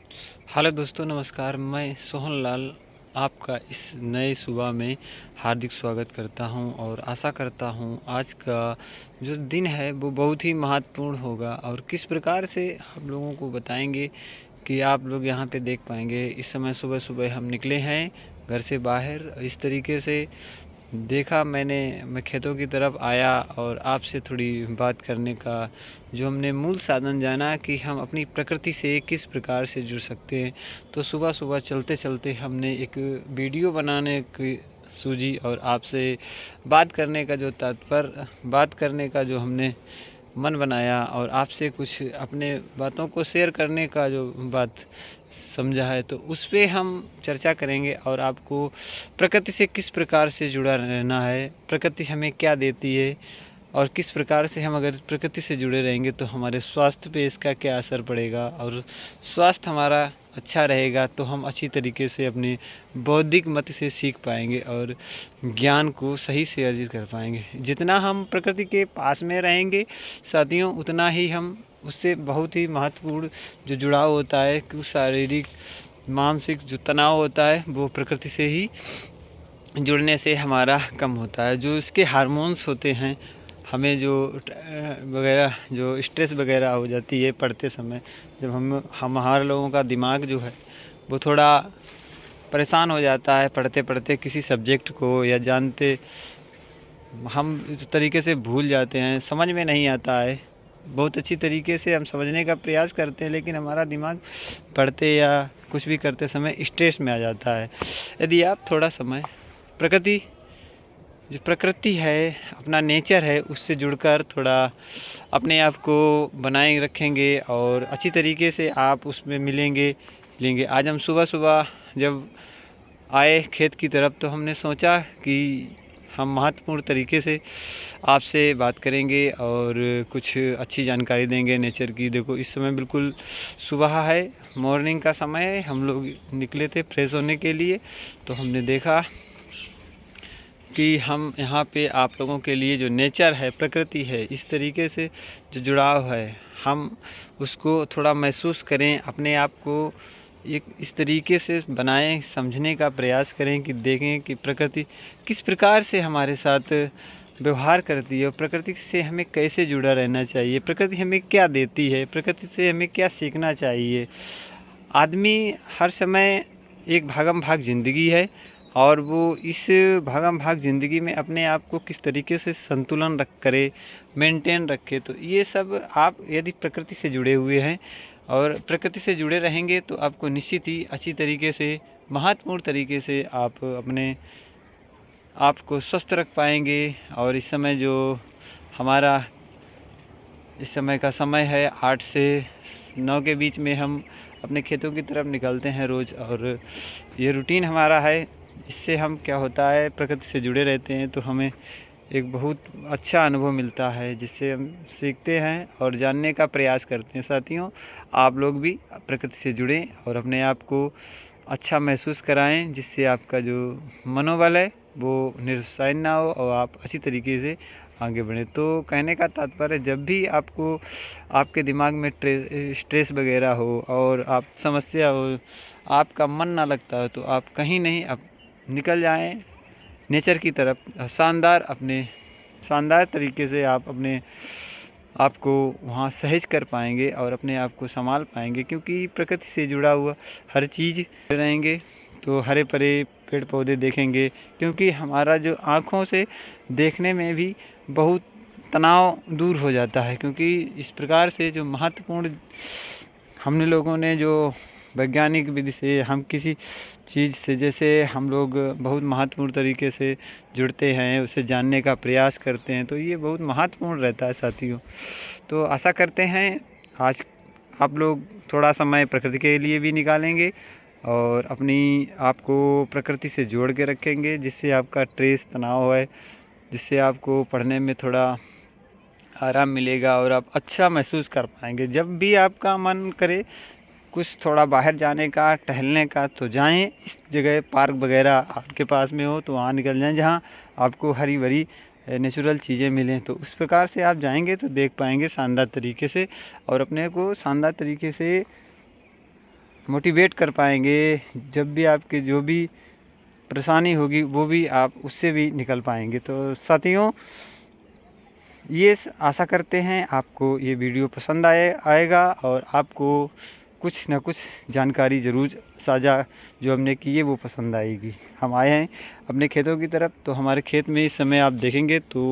Hello दोस्तों, नमस्कार। मैं सोहन लाल आपका इस नए सुबह में हार्दिक स्वागत करता हूं और आशा करता हूं आज का जो दिन है वो बहुत ही महत्वपूर्ण होगा और किस प्रकार से आप लोगों को बताएंगे कि आप लोग यहां पे देख पाएंगे। इस समय सुबह सुबह हम निकले हैं घर से बाहर। इस तरीके से देखा मैं खेतों की तरफ आया और आपसे थोड़ी बात करने का जो हमने मूल साधन जाना कि हम अपनी प्रकृति से किस प्रकार से जुड़ सकते हैं। तो सुबह सुबह चलते चलते हमने एक वीडियो बनाने की सूझी और आपसे बात करने का जो हमने मन बनाया और आपसे कुछ अपने बातों को शेयर करने का जो बात समझा है, तो उस पे हम चर्चा करेंगे और आपको प्रकृति से किस प्रकार से जुड़ा रहना है, प्रकृति हमें क्या देती है और किस प्रकार से हम अगर प्रकृति से जुड़े रहेंगे तो हमारे स्वास्थ्य पे इसका क्या असर पड़ेगा और स्वास्थ्य हमारा अच्छा रहेगा तो हम अच्छी तरीके से अपनी बौद्धिक मति से सीख पाएंगे और ज्ञान को सही से अर्जित कर पाएंगे। जितना हम प्रकृति के पास में रहेंगे साथियों, उतना ही हम उससे बहुत ही महत्वपूर्ण जो जुड़ाव होता है कि शारीरिक मानसिक जो तनाव होता है वो प्रकृति से ही जुड़ने से हमारा कम होता है। जो इसके हार्मोन्स होते हैं, हमें जो वगैरह जो स्ट्रेस वगैरह हो जाती है पढ़ते समय, जब हमारे लोगों का दिमाग जो है वो थोड़ा परेशान हो जाता है पढ़ते पढ़ते किसी सब्जेक्ट को, या जानते हम इस तरीके से भूल जाते हैं, समझ में नहीं आता है। बहुत अच्छी तरीके से हम समझने का प्रयास करते हैं लेकिन हमारा दिमाग पढ़ते या कुछ भी करते समय स्ट्रेस में आ जाता है। यदि आप थोड़ा समय प्रकृति जो प्रकृति है, अपना नेचर है, उससे जुड़कर थोड़ा अपने आप को बनाए रखेंगे और अच्छी तरीके से आप उसमें लेंगे। आज हम सुबह सुबह जब आए खेत की तरफ तो हमने सोचा कि हम महत्वपूर्ण तरीके से आपसे बात करेंगे और कुछ अच्छी जानकारी देंगे नेचर की। देखो, इस समय बिल्कुल सुबह है, मॉर्निंग का समय है। हम लोग निकले थे फ्रेश होने के लिए, तो हमने देखा कि हम यहाँ पे आप लोगों के लिए जो नेचर है, प्रकृति है, इस तरीके से जो जुड़ाव है हम उसको थोड़ा महसूस करें, अपने आप को एक इस तरीके से बनाएं, समझने का प्रयास करें कि देखें कि प्रकृति किस प्रकार से हमारे साथ व्यवहार करती है और प्रकृति से हमें कैसे जुड़ा रहना चाहिए, प्रकृति हमें क्या देती है, प्रकृति से हमें क्या सीखना चाहिए। आदमी हर समय एक भागम भाग ज़िंदगी है और वो इस भागम भाग ज़िंदगी में अपने आप को किस तरीके से संतुलन मेंटेन रखे। तो ये सब आप यदि प्रकृति से जुड़े हुए हैं और प्रकृति से जुड़े रहेंगे तो आपको निश्चित ही अच्छी तरीके से, महत्वपूर्ण तरीके से आप अपने आप को स्वस्थ रख पाएंगे। और इस समय जो हमारा इस समय का समय है 8 से 9 के बीच में हम अपने खेतों की तरफ निकलते हैं रोज़, और ये रूटीन हमारा है। इससे हम क्या होता है, प्रकृति से जुड़े रहते हैं तो हमें एक बहुत अच्छा अनुभव मिलता है जिससे हम सीखते हैं और जानने का प्रयास करते हैं। साथियों, आप लोग भी प्रकृति से जुड़ें और अपने आप को अच्छा महसूस कराएं, जिससे आपका जो मनोबल है वो निरुत्साहित ना हो और आप अच्छी तरीके से आगे बढ़ें। तो कहने का तात्पर्य, जब भी आपको आपके दिमाग में स्ट्रेस वगैरह हो और आप समस्या हो, आपका मन ना लगता हो, तो आप कहीं नहीं, आप निकल जाएं नेचर की तरफ। शानदार तरीके से आप अपने आप को वहाँ सहज कर पाएंगे और अपने आप को संभाल पाएंगे, क्योंकि प्रकृति से जुड़ा हुआ हर चीज़ रहेंगे तो हरे भरे पेड़ पौधे देखेंगे। क्योंकि हमारा जो आँखों से देखने में भी बहुत तनाव दूर हो जाता है, क्योंकि इस प्रकार से जो महत्वपूर्ण हमने लोगों ने जो वैज्ञानिक विधि से हम किसी चीज़ से, जैसे हम लोग बहुत महत्वपूर्ण तरीके से जुड़ते हैं, उसे जानने का प्रयास करते हैं, तो ये बहुत महत्वपूर्ण रहता है साथियों। तो आशा करते हैं आज आप लोग थोड़ा समय प्रकृति के लिए भी निकालेंगे और अपनी आप को प्रकृति से जोड़ के रखेंगे, जिससे आपका स्ट्रेस तनाव है, जिससे आपको पढ़ने में थोड़ा आराम मिलेगा और आप अच्छा महसूस कर पाएंगे। जब भी आपका मन करे कुछ थोड़ा बाहर जाने का, टहलने का, तो जाएं। इस जगह पार्क वगैरह आपके पास में हो तो वहाँ निकल जाएं जहाँ आपको हरी भरी नेचुरल चीज़ें मिलें। तो उस प्रकार से आप जाएंगे तो देख पाएंगे शानदार तरीके से और अपने को शानदार तरीके से मोटिवेट कर पाएंगे। जब भी आपकी जो भी परेशानी होगी वो भी आप उससे भी निकल पाएंगे। तो साथियों, ये आशा करते हैं आपको ये वीडियो पसंद आएगा और आपको कुछ ना कुछ जानकारी ज़रूर साझा जो हमने की है वो पसंद आएगी। हम आए हैं अपने खेतों की तरफ, तो हमारे खेत में इस समय आप देखेंगे तो